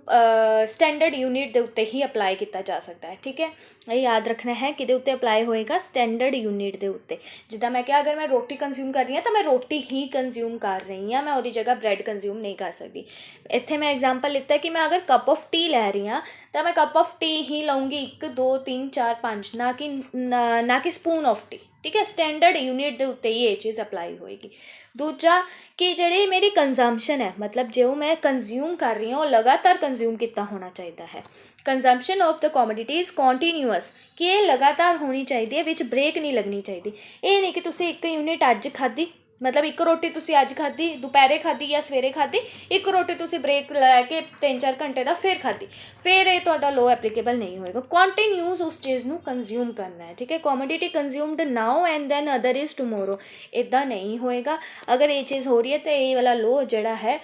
ਸਟੈਂਡਰਡ ਯੂਨਿਟ ਦੇ ਉੱਤੇ ਹੀ ਅਪਲਾਈ ਕੀਤਾ ਜਾ ਸਕਦਾ ਹੈ, ਠੀਕ ਹੈ। ਇਹ ਯਾਦ ਰੱਖਣਾ ਹੈ ਕਿਹਦੇ ਉੱਤੇ ਅਪਲਾਈ ਹੋਏਗਾ, ਸਟੈਂਡਰਡ ਯੂਨਿਟ ਦੇ ਉੱਤੇ। ਜਿੱਦਾਂ ਮੈਂ ਕਿਹਾ ਅਗਰ ਮੈਂ ਰੋਟੀ ਕੰਜ਼ਿਊਮ ਕਰ ਰਹੀ ਹਾਂ ਤਾਂ ਮੈਂ ਰੋਟੀ ਹੀ ਕੰਜ਼ਿਊਮ ਕਰ ਰਹੀ ਹਾਂ, ਮੈਂ ਉਹਦੀ ਜਗ੍ਹਾ ਬ੍ਰੈਡ ਕੰਜ਼ਿਊਮ ਨਹੀਂ ਕਰ ਸਕਦੀ। ਇੱਥੇ ਮੈਂ ਐਗਜ਼ਾਮਪਲ ਲਿੱਤਾ ਕਿ ਮੈਂ ਅਗਰ ਕੱਪ ਆਫ ਟੀ ਲੈ ਰਹੀ ਹਾਂ ਤਾਂ ਮੈਂ ਕੱਪ ਆਫ ਟੀ ਹੀ ਲਊਂਗੀ, 1 2 3 4 5, ਨਾ ਕਿ ਸਪੂਨ ਆਫ ਟੀ, ठीक है, स्टैंडर्ड यूनिट के उत्ते ही ये चीज़ अप्लाई होएगी। दूजा कि ਜਿਹੜੀ मेरी कंजम्पशन है, मतलब जो मैं कंज्यूम कर रही हूँ लगातार कंज्यूम कितना होना चाहिए है। Consumption of the commodities continuous, कि ये लगातार होनी चाहिए, विच ब्रेक नहीं लगनी चाहिए। ये नहीं कि तुसी एक यूनिट अज खाधी, मतलब एक रोटी तुसी अज खाधी, दोपहरे खाधी या सवेरे खाधी, एक रोटी तुसी ब्रेक लैके 3-4 घंटे का फिर खाधी, फिर ये तुहाडा लो एप्लीकेबल नहीं होएगा। कॉन्टीन्यूस उस चीज़ नूं कंज्यूम करना है, ठीक है। Commodity consumed now and than other is tomorrow, इदा नहीं होएगा। अगर ये चीज़ हो रही है तो ये वाला लो जड़ा है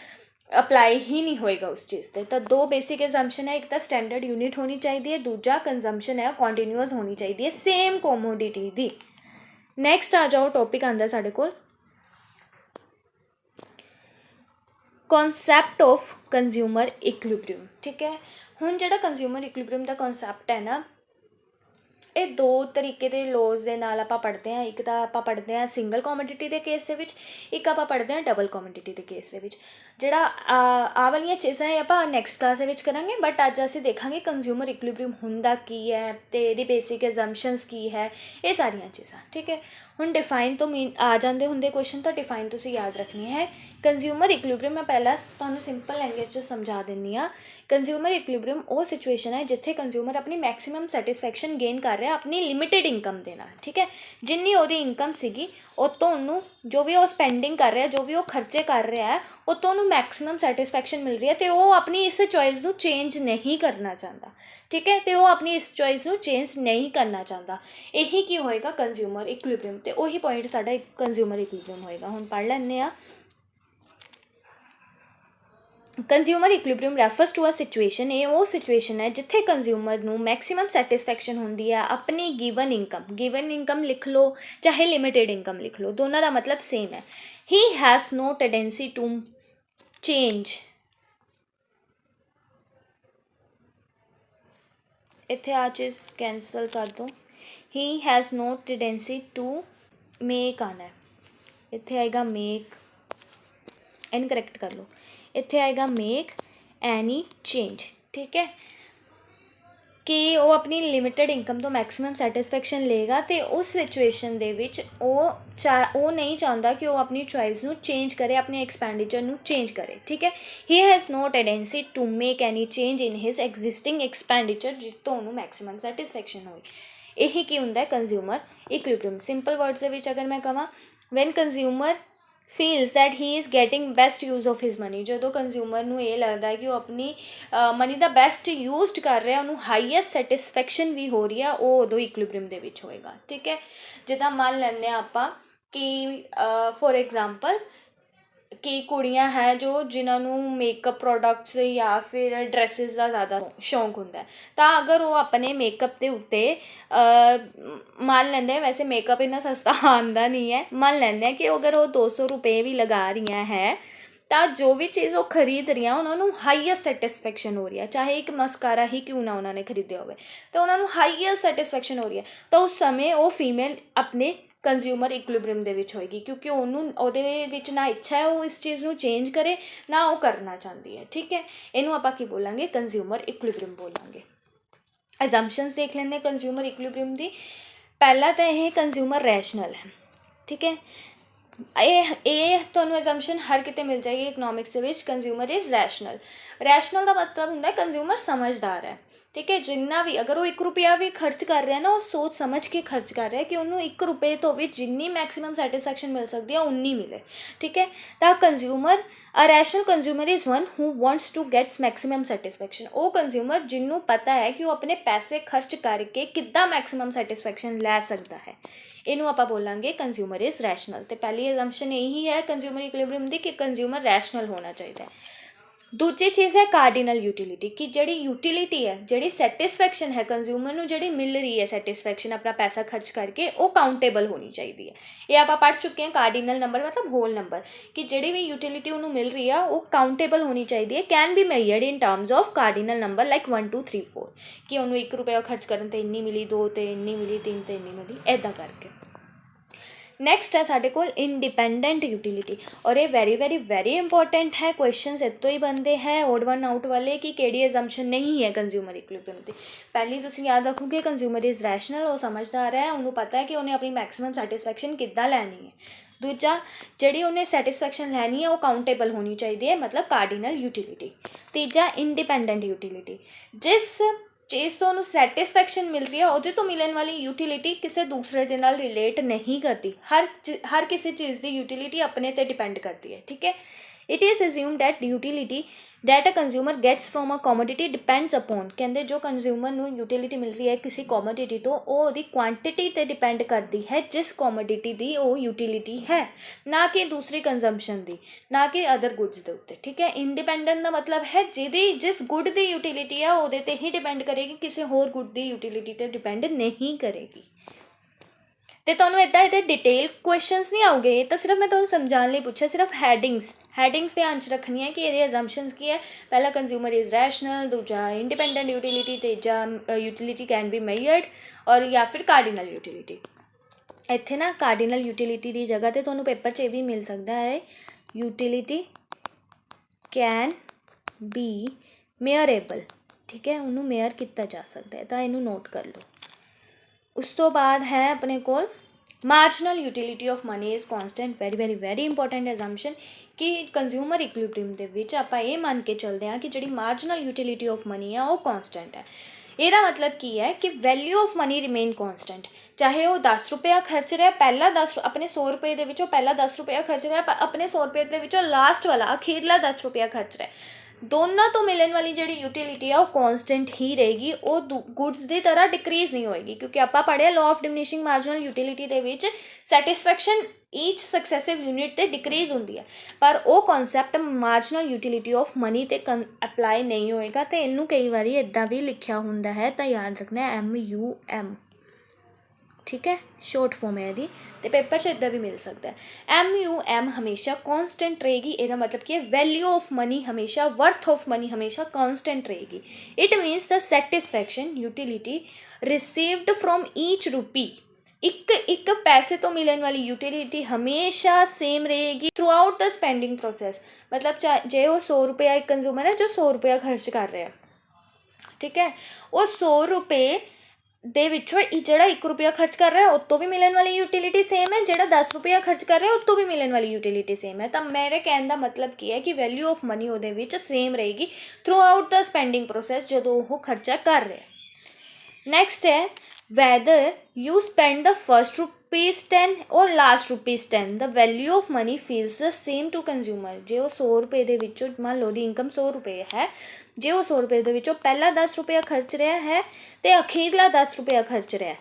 अप्लाई ही नहीं होएगा उस चीज़ से। तो दो बेसिक एजम्पशन है, एक तो स्टैंडर्ड यूनिट होनी चाहिए, दूजा कंजम्पशन है कॉन्टीन्यूअस होनी चाहिए सेम कॉमोडिटी दी। नैक्सट आ जाओ टॉपिक आंदा साडे कोल कॉन्सैप्ट ऑफ कंज्यूमर इक्विलिब्रियम, ठीक है। हुण जिहड़ा कंज्यूमर इक्विलिब्रियम का कॉन्सैप्ट है ना, ये दो तरीके के लॉज के नाल आपां पढ़ते हैं। एक तो आपां पढ़ते हैं सिंगल कॉमोडिटी के केस दे विच, एक आपां पढ़ते हैं डबल कॉमोडिटी के केस दे विच। जिहड़ा आ वालियां चीज़ां है आपां नैक्सट क्लास दे विच करांगे, बट अज असीं देखांगे कंज्यूमर इक्विलिब्रियम हुंदा की है ते इहदी बेसिक एजम्पशनस की है, ये सारियां चीज़ां, ठीक है। हुण डिफाइन तो मीन आ जाते होंगे क्वेश्चन, तो डिफाइन तुसीं याद रखनी है। कंज्यूमर इक्विलिब्रियम मैं पहला तुहानूं सिंपल लैंग्वेज समझा दिंदी हाँ। कंज्यूमर इक्विलिब्रियम वो सिचुएशन है जिथे कंज्यूमर अपनी मैक्सीमम सैटिस्फैक्शन गेन कर रहा अपनी लिमिटेड इनकम के नाल, ठीक है। जिन्नी ओहदी इनकम सीगी उतों उन्होंने जो भी वो स्पेंडिंग कर रहा है, जो भी वो खर्चे कर रहा है, उतों उन्होंने मैक्सीमम सैटिस्फैक्शन मिल रही है, तो वो अपनी इस चॉइस को चेंज नहीं करना चाहता, ठीक है। तो वो अपनी इस चॉइस को चेंज नहीं करना चाहता। यही की होएगा कंज्यूमर इक्विलिब्रियम, तो वही पॉइंट साडा कंज्यूमर इक्विलिब्रियम होएगा। हुण पढ़ लैंदे आ। Consumer equilibrium refers to a situation, ये वो सिचुएशन है जिथे कंज्यूमर नू मैक्सीमम सैटिस्फैक्शन होंदी है अपनी गिवन इनकम लिख लो चाहे लिमिटेड इनकम लिख लो, दोनों का मतलब सेम है। He has no tendency to change, इत्थे आ चीज़ कैंसल कर दो। He has no tendency to make आना है, इत्थे आएगा मेक, इनकरैक्ट कर लो, इत्थे आएगा मेक एनी चेंज, ठीक है। कि वो अपनी लिमिटेड इनकम तो मैक्सीमम सैटिस्फैक्शन लेगा, तो उस सिचुएशन दे विच वो नहीं चाहता कि वो अपनी चॉइस नू चेंज करे, अपने एक्सपेंडिचर नू चेंज करे, ठीक है। He has no tendency to make any change in his existing expenditure जिस तो उन्होंने मैक्सीमम सैटिस्फैक्शन हो। यही की हुंदा है कंज्यूमर इक्विलिब्रियम। सिंपल वर्ड्स दे विच अगर मैं कहां, when consumer feels that he is getting best use of his money, जो कंज्यूमर नू ये लगता है कि वो अपनी मनी का बेस्ट यूज कर रहा, उन्होंने हाईएस्ट सैटिस्फैक्शन भी हो रही है, वो उदों इक्विलिब्रियम दे विच होएगा, ठीक है। जिदा मान लैंदे आपां कि फॉर एग्जाम्पल कि कुड़ियाँ हैं जो जिन्होंने मेकअप प्रोडक्ट्स या फिर ड्रैसेस का ज़्यादा शौक होंदा है, तो अगर वो अपने मेकअप के उत्ते मान लेंदे, वैसे मेकअप इन्ना सस्ता आंदा नहीं है, मान लेंदे कि अगर वो 200 रुपये भी लगा रही हैं, तो जो भी चीज़ वो खरीद रही हैं उन्होंने हाईएस्ट सैटिस्फैक्शन हो रही है, चाहे एक मस्कारा ही क्यों ना उन्होंने खरीदे होवे, तो उन्होंने हाईएस्ट सैटिस्फैक्शन हो रही है, तो उस समय वो फीमेल अपने कंज्यूमर इक्विलिब्रियम दे विच होएगी, क्योंकि उन्होंने ਉਹਦੇ ਵਿੱਚ ना इच्छा है वो इस चीज़ ਨੂੰ चेंज करे ना वो करना चाहती है, ठीक है। इनू ਆਪਾਂ ਕੀ बोलांगे कंज्यूमर इक्विलिब्रियम बोलांगे। एजम्पशनस देख लेंगे कंज्यूमर इक्विलिब्रियम दी। पहला तो यह कंज्यूमर रैशनल है, ठीक है। ये तुहानूं एजम्पशन हर किते मिल जाएगी इकनॉमिक्स के विच, कंज्यूमर इज़ रैशनल का मतलब हुंदा कंज्यूमर समझदार है, ठीक है। जिन्ना भी अगर वो 1 रुपया भी खर्च कर रहा है ना, वो सोच समझ के खर्च कर रहा है कि उन्होंने 1 रुपये तो भी जिन्नी मैक्सीमम सैटिस्फैक्शन मिल सकती है उन्नी मिले, ठीक है। The consumer a rational consumer is one who wants to gets maximum satisfaction, वो कंज्यूमर जिन्हों पता है कि वो अपने पैसे खर्च करके किद्दां मैक्सीमम सैटिस्फैक्शन लै सकता है, इनू आपां बोलांगे कंज्यूमर इज़ रैशनल। तो पहली एजम्पशन यही है कंज्यूमर इक्विलिब्रियम दी कि कंज्यूमर रैशनल होना चाहिए। दूजी चीज़ है कार्डिनल यूटिलिटी, कि जिहड़ी यूटिलिटी है, जिहड़ी सैटिस्फैक्शन है कंज्यूमर नूं जिहड़ी मिल रही है सैटिस्फैक्शन अपना पैसा खर्च करके, वो काउंटेबल होनी चाहिए है। ये आप पढ़ चुके हैं, कार्डिनल नंबर मतलब होल नंबर, कि जिहड़ी भी यूटिलिटी उन्होंने मिल रही है वो काउंटेबल होनी चाहिए, can be measured in terms of cardinal number like 1 2 3 4, कि उन्होंने 1 रुपया खर्च करन ते इन्नी मिली, 2 ते इन्नी मिली, 3 ते इन्नी मिली, ऐदा करके। ਨੈਕਸਟ ਹੈ ਸਾਡੇ ਕੋਲ ਇੰਡੀਪੈਂਡੈਂਟ ਯੂਟਿਲਿਟੀ, ਔਰ ਇਹ ਵੈਰੀ ਇੰਪੋਰਟੈਂਟ ਹੈ। ਕੁਐਸਚਨਸ ਇੱਥੋਂ ਹੀ ਬਣਦੇ ਹੈ ਓਡ ਵਨ ਆਊਟ ਵਾਲੇ ਕਿ ਕਿਹੜੀ ਐਗਜ਼ੰਪਸ਼ਨ ਨਹੀਂ ਹੈ ਕੰਜ਼ਿਊਮਰ ਇਕੁਇਲਿਬਰੀਅਮ ਦੀ। ਪਹਿਲੀ ਤੁਸੀਂ ਯਾਦ ਰੱਖੋਗੇ ਕੰਜ਼ਿਊਮਰ ਇਜ਼ ਰੈਸ਼ਨਲ, ਉਹ ਸਮਝਦਾਰ ਹੈ, ਉਹਨੂੰ ਪਤਾ ਹੈ ਕਿ ਉਹਨੇ ਆਪਣੀ ਮੈਕਸਿਮਮ ਸੈਟਿਸਫੈਕਸ਼ਨ ਕਿੱਦਾਂ ਲੈਣੀ ਹੈ। ਦੂਜਾ, ਜਿਹੜੀ ਉਹਨੇ ਸੈਟਿਸਫੈਕਸ਼ਨ ਲੈਣੀ ਹੈ ਉਹ ਕਾਊਂਟੇਬਲ ਹੋਣੀ ਚਾਹੀਦੀ ਹੈ, ਮਤਲਬ ਕਾਰਡੀਨਲ ਯੂਟਿਲਿਟੀ। ਤੀਜਾ, ਇੰਡੀਪੈਂਡੈਂਟ ਯੂਟਿਲਿਟੀ, ਜਿਸ ਚੀਜ਼ ਤੋਂ ਉਹਨੂੰ ਸੈਟਿਸਫੈਕਸ਼ਨ ਮਿਲ ਰਹੀ ਹੈ ਉਹਦੇ ਤੋਂ ਮਿਲਣ ਵਾਲੀ ਯੂਟਿਲਿਟੀ ਕਿਸੇ ਦੂਸਰੇ ਦੇ ਨਾਲ ਰਿਲੇਟ ਨਹੀਂ ਕਰਦੀ। ਹਰ ਕਿਸੇ ਚੀਜ਼ ਦੀ ਯੂਟਿਲਿਟੀ ਆਪਣੇ 'ਤੇ ਡਿਪੈਂਡ ਕਰਦੀ ਹੈ, ਠੀਕ ਹੈ। It is assume that utility that a consumer gets from a commodity depends upon, ਕਹਿੰਦੇ ਜੋ ਕੰਜ਼ਿਊਮਰ ਨੂੰ ਯੂਟਿਲਿਟੀ ਮਿਲ ਰਹੀ ਹੈ ਕਿਸੇ ਕੋਮੋਡਿਟੀ ਤੋਂ, ਉਹ ਉਹਦੀ ਕੁਆਂਟਿਟੀ 'ਤੇ ਡਿਪੈਂਡ ਕਰਦੀ ਹੈ ਜਿਸ ਕੋਮੋਡਿਟੀ ਦੀ ਉਹ ਯੂਟਿਲਿਟੀ ਹੈ, ਨਾ ਕਿ ਦੂਸਰੀ ਕੰਜ਼ੰਪਸ਼ਨ ਦੀ, ਨਾ ਕਿ ਅਦਰ ਗੁੱਡਸ ਦੇ ਉੱਤੇ, ਠੀਕ ਹੈ। ਇੰਡੀਪੈਂਡੈਂਟ ਦਾ ਮਤਲਬ ਹੈ ਜਿਸ ਗੁੱਡ ਦੀ ਯੂਟਿਲਿਟੀ ਆ ਉਹਦੇ 'ਤੇ ਹੀ ਡਿਪੈਂਡ ਕਰੇਗੀ, ਕਿਸੇ ਹੋਰ ਗੁੱਡ ਦੀ ਯੂਟਿਲਿਟੀ 'ਤੇ ਡਿਪੈਂਡ ਨਹੀਂ ਕਰੇਗੀ। ਤੇ ਤੁਹਾਨੂੰ ਇੱਦਾਂ ਇਹਦੇ ਡਿਟੇਲ ਕੁਐਸਚਨਸ ਨਹੀਂ ਆਉਗੇ, ਇਹ ਤਾਂ ਸਿਰਫ ਮੈਂ ਤੁਹਾਨੂੰ ਸਮਝਾਉਣ ਲਈ ਪੁੱਛਿਆ, ਸਿਰਫ ਹੈਡਿੰਗਸ ਧਿਆਨ 'ਚ ਰੱਖਣੀਆਂ ਕਿ ਇਹਦੇ ਅਜ਼ੰਪਸ਼ਨਸ ਕੀ ਹੈ। ਪਹਿਲਾ ਕੰਜ਼ਿਊਮਰ ਇਜ਼ ਰੈਸ਼ਨਲ, ਦੂਜਾ ਇੰਡੀਪੈਂਡੈਂਟ ਯੂਟਿਲਿਟੀ, ਤੀਜਾ ਯੂਟਿਲਿਟੀ ਕੈਨ ਬੀ ਮੇਜਰਡ, ਔਰ ਜਾਂ ਫਿਰ ਕਾਰਡੀਨਲ ਯੂਟਿਲਿਟੀ। ਇੱਥੇ ਨਾ ਕਾਰਡੀਨਲ ਯੂਟਿਲਿਟੀ ਦੀ ਜਗ੍ਹਾ 'ਤੇ ਤੁਹਾਨੂੰ ਪੇਪਰ 'ਚ ਇਹ ਵੀ ਮਿਲ ਸਕਦਾ ਹੈ, ਯੂਟਿਲਿਟੀ ਕੈਨ ਬੀ ਮੇਅਰੇਬਲ, ਠੀਕ ਹੈ, ਉਹਨੂੰ ਮੇਅਰ ਕੀਤਾ ਜਾ ਸਕਦਾ ਹੈ, ਤਾਂ ਇਹਨੂੰ ਨੋਟ ਕਰ ਲਓ। ਉਸ ਤੋਂ ਬਾਅਦ ਹੈ ਆਪਣੇ ਕੋਲ marginal utility of money is constant, very important assumption ਕਿ ਕੰਜ਼ਿਊਮਰ ਇਕੁਇਲਿਬਰੀਅਮ ਦੇ ਵਿੱਚ ਆਪਾਂ ਇਹ ਮੰਨ ਕੇ ਚੱਲਦੇ ਹਾਂ ਕਿ ਜਿਹੜੀ ਮਾਰਜਨਲ ਯੂਟਿਲਿਟੀ ਆਫ ਮਨੀ ਆ ਉਹ ਕੌਂਸਟੈਂਟ ਹੈ। ਇਹਦਾ ਮਤਲਬ ਕੀ ਹੈ ਕਿ ਵੈਲਿਊ ਆਫ ਮਨੀ ਰਿਮੇਨ ਕੌਂਸਟੈਂਟ, ਚਾਹੇ ਉਹ 10 ਰੁਪਇਆ ਖਰਚ ਰਿਹਾ ਪਹਿਲਾਂ ਆਪਣੇ 100 ਰੁਪਏ ਦੇ ਵਿੱਚੋਂ ਪਹਿਲਾਂ 10 ਰੁਪਇਆ ਖਰਚ ਰਿਹਾ, ਆਪਣੇ 100 ਰੁਪਏ ਦੇ ਵਿੱਚੋਂ ਲਾਸਟ ਵਾਲਾ ਅਖੀਰਲਾ 10 ਰੁਪਇਆ ਖਰਚ ਰਿਹਾ, ਦੋਨਾਂ ਤੋਂ ਮਿਲਣ ਵਾਲੀ ਜਿਹੜੀ ਯੂਟਿਲਿਟੀ ਆ ਉਹ ਕੌਂਸਟੈਂਟ ਹੀ ਰਹੇਗੀ, ਉਹ ਗੁੱਡਸ ਦੀ ਤਰ੍ਹਾਂ ਡਿਕਰੀਜ਼ ਨਹੀਂ ਹੋਏਗੀ, ਕਿਉਂਕਿ ਆਪਾਂ ਪੜ੍ਹਿਆ law of diminishing marginal utility ਦੇ ਵਿੱਚ ਸੈਟਿਸਫੈਕਸ਼ਨ ਈਚ ਸਕਸੈਸਿਵ ਯੂਨਿਟ 'ਤੇ ਡਿਕਰੀਜ਼ ਹੁੰਦੀ ਹੈ, ਪਰ ਉਹ concept marginal utility of money 'ਤੇ ਅਪਲਾਈ ਨਹੀਂ ਹੋਏਗਾ। ਅਤੇ ਇਹਨੂੰ ਕਈ ਵਾਰੀ ਇੱਦਾਂ ਵੀ ਲਿਖਿਆ ਹੁੰਦਾ ਹੈ, ਤਾਂ ਯਾਦ ਰੱਖਣਾ MUM, ਠੀਕ ਹੈ, ਸ਼ੋਰਟ ਫੋਮ ਹੈ ਇਹਦੀ, ਅਤੇ ਪੇਪਰ 'ਚ ਇੱਦਾਂ ਵੀ ਮਿਲ ਸਕਦਾ ਹੈ। MUM ਹਮੇਸ਼ਾ ਕੌਂਸਟੈਂਟ ਰਹੇਗੀ, ਇਹਦਾ ਮਤਲਬ ਕਿ ਵੈਲਿਊ ਆਫ ਮਨੀ ਹਮੇਸ਼ਾ, ਵਰਥ ਆਫ ਮਨੀ ਹਮੇਸ਼ਾ ਕੌਂਸਟੈਂਟ ਰਹੇਗੀ। It means the satisfaction utility received from each rupee, ਇੱਕ ਪੈਸੇ ਤੋਂ ਮਿਲਣ ਵਾਲੀ ਯੂਟਿਲਿਟੀ ਹਮੇਸ਼ਾ ਸੇਮ ਰਹੇਗੀ throughout the spending process. ਮਤਲਬ ਜੇ ਉਹ 100 ਰੁਪਇਆ ਇੱਕ ਕੰਜ਼ਿਊਮਰ ਹੈ ਜੋ 100 ਰੁਪਇਆ ਖਰਚ ਕਰ ਰਿਹਾ, ਠੀਕ ਹੈ, ਉਹ 100 ਰੁਪਏ ਦੇ ਵਿੱਚੋਂ ਜਿਹੜਾ 1 ਰੁਪਇਆ ਖਰਚ ਕਰ ਰਿਹਾ ਉਹ ਤੋਂ ਵੀ ਮਿਲਣ ਵਾਲੀ ਯੂਟਿਲਿਟੀ ਸੇਮ ਹੈ, ਜਿਹੜਾ 10 ਰੁਪਇਆ ਖਰਚ ਕਰ ਰਿਹਾ ਉਹ ਤੋਂ ਵੀ ਮਿਲਣ ਵਾਲੀ ਯੂਟਿਲਿਟੀ ਸੇਮ ਹੈ। ਤਾਂ ਮੇਰੇ ਕਹਿਣ ਦਾ ਮਤਲਬ ਕੀ ਹੈ ਕਿ ਵੈਲਿਊ ਆਫ ਮਨੀ ਉਹਦੇ ਵਿੱਚ ਸੇਮ ਰਹੇਗੀ ਥਰੂ ਆਊਟ ਦਾ ਸਪੈਂਡਿੰਗ ਪ੍ਰੋਸੈਸ ਜਦੋਂ ਉਹ ਖਰਚਾ ਕਰ ਰਿਹਾ। ਨੈਕਸਟ ਹੈ whether you spend the first ₹10 or last ₹10, the value of money feels the same to consumer। ਜੇ ਉਹ 100 ਰੁਪਏ ਦੇ ਵਿੱਚੋਂ, ਮੰਨ ਲਓ ਦੀ ਇਨਕਮ 100 ਰੁਪਏ ਹੈ, ਜੇ ਉਹ 100 ਰੁਪਏ ਦੇ ਵਿੱਚੋਂ ਪਹਿਲਾ 10 ਰੁਪਇਆ ਖਰਚ ਰਿਹਾ ਹੈ ਅਤੇ ਅਖੀਰਲਾ 10 ਰੁਪਇਆ ਖਰਚ ਰਿਹਾ,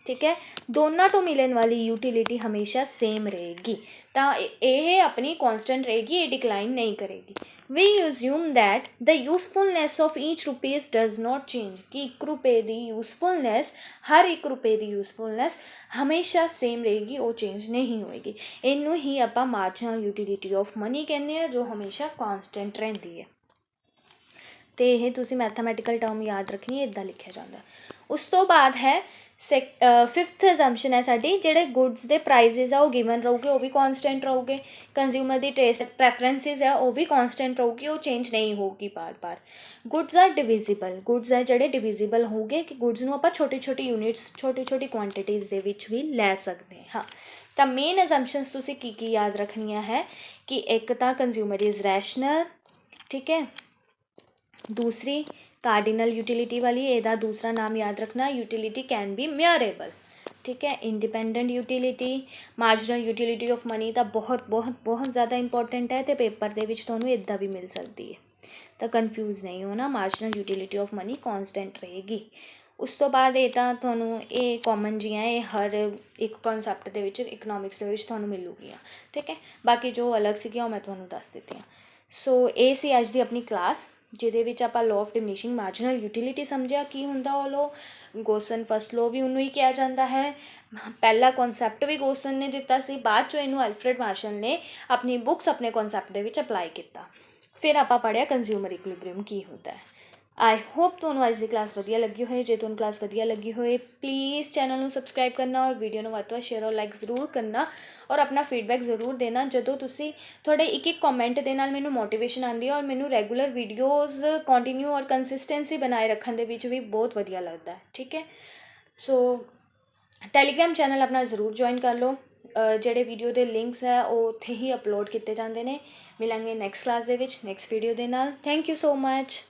ਠੀਕ ਹੈ, ਦੋਨਾਂ ਤੋਂ ਮਿਲਣ ਵਾਲੀ ਯੂਟਿਲਿਟੀ ਹਮੇਸ਼ਾ ਸੇਮ ਰਹੇਗੀ, ਤਾਂ ਇਹ ਆਪਣੀ ਕੌਂਸਟੈਂਟ ਰਹੇਗੀ, ਇਹ ਡਿਕਲਾਈਨ ਨਹੀਂ ਕਰੇਗੀ। We assume that the usefulness of each rupees does not change, ਕਿ 1 ਰੁਪਏ ਦੀ ਯੂਸਫੁਲਨੈਸ, ਹਰ 1 ਰੁਪਏ ਦੀ ਯੂਸਫੁਲਨੈਸ ਹਮੇਸ਼ਾ ਸੇਮ ਰਹੇਗੀ, ਉਹ ਚੇਂਜ ਨਹੀਂ ਹੋਏਗੀ। ਇਹਨੂੰ ਹੀ ਆਪਾਂ ਮਾਰਜਨਲ ਯੂਟਿਲਿਟੀ ਆਫ ਮਨੀ ਕਹਿੰਦੇ ਹਾਂ, ਜੋ ਹਮੇਸ਼ਾ ਕੌਂਸਟੈਂਟ ਰਹਿੰਦੀ ਹੈ। ਅਤੇ ਇਹ ਤੁਸੀਂ ਮੈਥਾਮੈਟੀਕਲ ਟਰਮ ਯਾਦ ਰੱਖਣੀ, ਇੱਦਾਂ ਲਿਖਿਆ ਜਾਂਦਾ। ਉਸ ਤੋਂ ਬਾਅਦ ਹੈ ਫਿਫਥ ਅਜ਼ੰਪਸ਼ਨ ਹੈ ਸਾਡੀ, ਜਿਹੜੇ ਗੁੱਡਸ ਦੇ ਪ੍ਰਾਈਸਿਸ ਆ ਉਹ ਗਿਵਨ ਰਹੂਗੇ, ਉਹ ਵੀ ਕੌਂਸਟੈਂਟ ਰਹੂਗੇ। ਕੰਜ਼ਿਊਮਰ ਦੀ ਟੇਸਟ ਪ੍ਰੈਫਰੈਂਸਿਸ ਆ ਉਹ ਵੀ ਕੌਂਸਟੈਂਟ ਰਹੂਗੀ, ਉਹ ਚੇਂਜ ਨਹੀਂ ਹੋਊਗੀ ਬਾਰ। ਗੁੱਡਸ ਆਰ ਡਿਵਿਜ਼ੀਬਲ, ਗੁੱਡਸ ਹੈ ਜਿਹੜੇ ਡਿਵਿਜ਼ੀਬਲ ਹੋਊਗੇ, ਕਿ ਗੁੱਡਸ ਨੂੰ ਆਪਾਂ ਛੋਟੀ ਯੂਨਿਟਸ, ਛੋਟੀ ਕੁਆਂਟੀਟੀਜ਼ ਦੇ ਵਿੱਚ ਵੀ ਲੈ ਸਕਦੇ ਹਾਂ। ਤਾਂ ਮੇਨ ਅਜ਼ੰਪਸ਼ਨਸ ਤੁਸੀਂ ਕੀ ਯਾਦ ਰੱਖਣੀਆਂ ਹੈ ਕਿ ਇੱਕ ਤਾਂ ਕੰਜ਼ਿਊਮਰ ਇਜ਼ ਰੈਸ਼ਨਲ, ਠੀਕ ਹੈ, ਦੂਸਰੀ ਕਾਰਡੀਨਲ ਯੂਟਿਲਿਟੀ ਵਾਲੀ, ਇਹਦਾ ਦੂਸਰਾ ਨਾਮ ਯਾਦ ਰੱਖਣਾ ਯੂਟਿਲਿਟੀ ਕੈਨ ਬੀ ਮੇਅਰੇਬਲ, ਠੀਕ ਹੈ। Independent utility, marginal utility of money ਤਾਂ ਬਹੁਤ ਜ਼ਿਆਦਾ ਇੰਪੋਰਟੈਂਟ ਹੈ, ਅਤੇ ਪੇਪਰ ਦੇ ਵਿੱਚ ਤੁਹਾਨੂੰ ਇੱਦਾਂ ਵੀ ਮਿਲ ਸਕਦੀ ਹੈ, ਤਾਂ ਕਨਫਿਊਜ਼ ਨਹੀਂ ਹੋਣਾ, ਮਾਰਜਨਲ ਯੂਟਿਲਿਟੀ ਆਫ ਮਨੀ ਕੌਂਸਟੈਂਟ ਰਹੇਗੀ। ਉਸ ਤੋਂ ਬਾਅਦ ਇਹ ਤਾਂ ਤੁਹਾਨੂੰ ਇਹ ਕਾਮਨ ਜੀਆਂ, ਇਹ ਹਰ ਇੱਕ ਕਨਸੈਪਟ ਦੇ ਵਿੱਚ, ਇਕਨੋਮਿਕਸ ਦੇ ਵਿੱਚ ਤੁਹਾਨੂੰ ਮਿਲੂਗੀਆਂ, ਠੀਕ ਹੈ। ਬਾਕੀ ਜੋ ਅਲੱਗ ਸੀਗੀਆਂ ਉਹ ਮੈਂ ਤੁਹਾਨੂੰ ਦੱਸ ਦਿੱਤੀਆਂ। ਸੋ ਇਹ ਸੀ ਅੱਜ ਦੀ ਆਪਣੀ ਕਲਾਸ, ਜਿਹਦੇ ਵਿੱਚ ਆਪਾਂ law of diminishing marginal utility ਸਮਝਿਆ ਕੀ ਹੁੰਦਾ ਉਹ ਲਾਅ, ਗੋਸਨ ਫਸਟ ਲਾਅ ਵੀ ਉਹਨੂੰ ਹੀ ਕਿਹਾ ਜਾਂਦਾ ਹੈ। ਪਹਿਲਾ ਕੌਨਸੈਪਟ ਵੀ ਗੋਸਨ ਨੇ ਦਿੱਤਾ ਸੀ, ਬਾਅਦ 'ਚੋਂ ਇਹਨੂੰ ਐਲਫਰੈਡ ਮਾਰਸ਼ਲ ਨੇ ਆਪਣੀ ਬੁੱਕਸ ਆਪਣੇ ਕੌਨਸੈਪਟ ਦੇ ਵਿੱਚ ਅਪਲਾਈ ਕੀਤਾ। ਫਿਰ ਆਪਾਂ ਪੜ੍ਹਿਆ ਕੰਜ਼ਿਊਮਰ ਇਕੁਇਲਿਬਰੀਅਮ ਕੀ ਹੁੰਦਾ ਹੈ। आई होप ਤੁਹਾਨੂੰ ਅੱਜ ਦੀ ਕਲਾਸ ਵਧੀਆ ਲੱਗੀ ਹੋਏ। ਜੇ ਤੁਹਾਨੂੰ ਕਲਾਸ ਵਧੀਆ ਲੱਗੀ ਹੋਏ ਪਲੀਜ਼ ਚੈਨਲ ਨੂੰ ਸਬਸਕ੍ਰਾਈਬ ਕਰਨਾ ਔਰ ਵੀਡੀਓ ਨੂੰ ਵੱਧ ਤੋਂ ਵੱਧ ਸ਼ੇਅਰ ਔਰ ਲਾਈਕ ਜ਼ਰੂਰ ਕਰਨਾ ਔਰ ਆਪਣਾ ਫੀਡਬੈਕ ਜ਼ਰੂਰ ਦੇਣਾ। ਜਦੋਂ ਤੁਸੀਂ ਤੁਹਾਡੇ ਇੱਕ ਇੱਕ ਕਮੈਂਟ ਦੇ ਨਾਲ ਮੈਨੂੰ ਮੋਟੀਵੇਸ਼ਨ ਆਉਂਦੀ ਹੈ ਔਰ ਮੈਨੂੰ ਰੈਗੂਲਰ ਵੀਡੀਓਜ਼ ਕੰਟੀਨਿਊ ਔਰ ਕੰਸਿਸਟੈਂਸੀ ਬਣਾਏ ਰੱਖਣ ਦੇ ਵਿੱਚ ਵੀ ਬਹੁਤ ਵਧੀਆ ਲੱਗਦਾ ਹੈ। ਠੀਕ ਹੈ, ਸੋ ਟੈਲੀਗ੍ਰਾਮ ਚੈਨਲ ਆਪਣਾ ਜ਼ਰੂਰ ਜੁਆਇਨ ਕਰ ਲਓ। ਜਿਹੜੇ ਵੀਡੀਓ ਦੇ ਲਿੰਕਸ ਹੈ ਉਹ ਉੱਥੇ ਹੀ ਅਪਲੋਡ ਕੀਤੇ ਜਾਂਦੇ ਨੇ। ਮਿਲਾਂਗੇ ਨੈਕਸਟ ਕਲਾਸ ਦੇ ਵਿੱਚ ਨੈਕਸਟ ਵੀਡੀਓ ਦੇ ਨਾਲ। Thank you so much.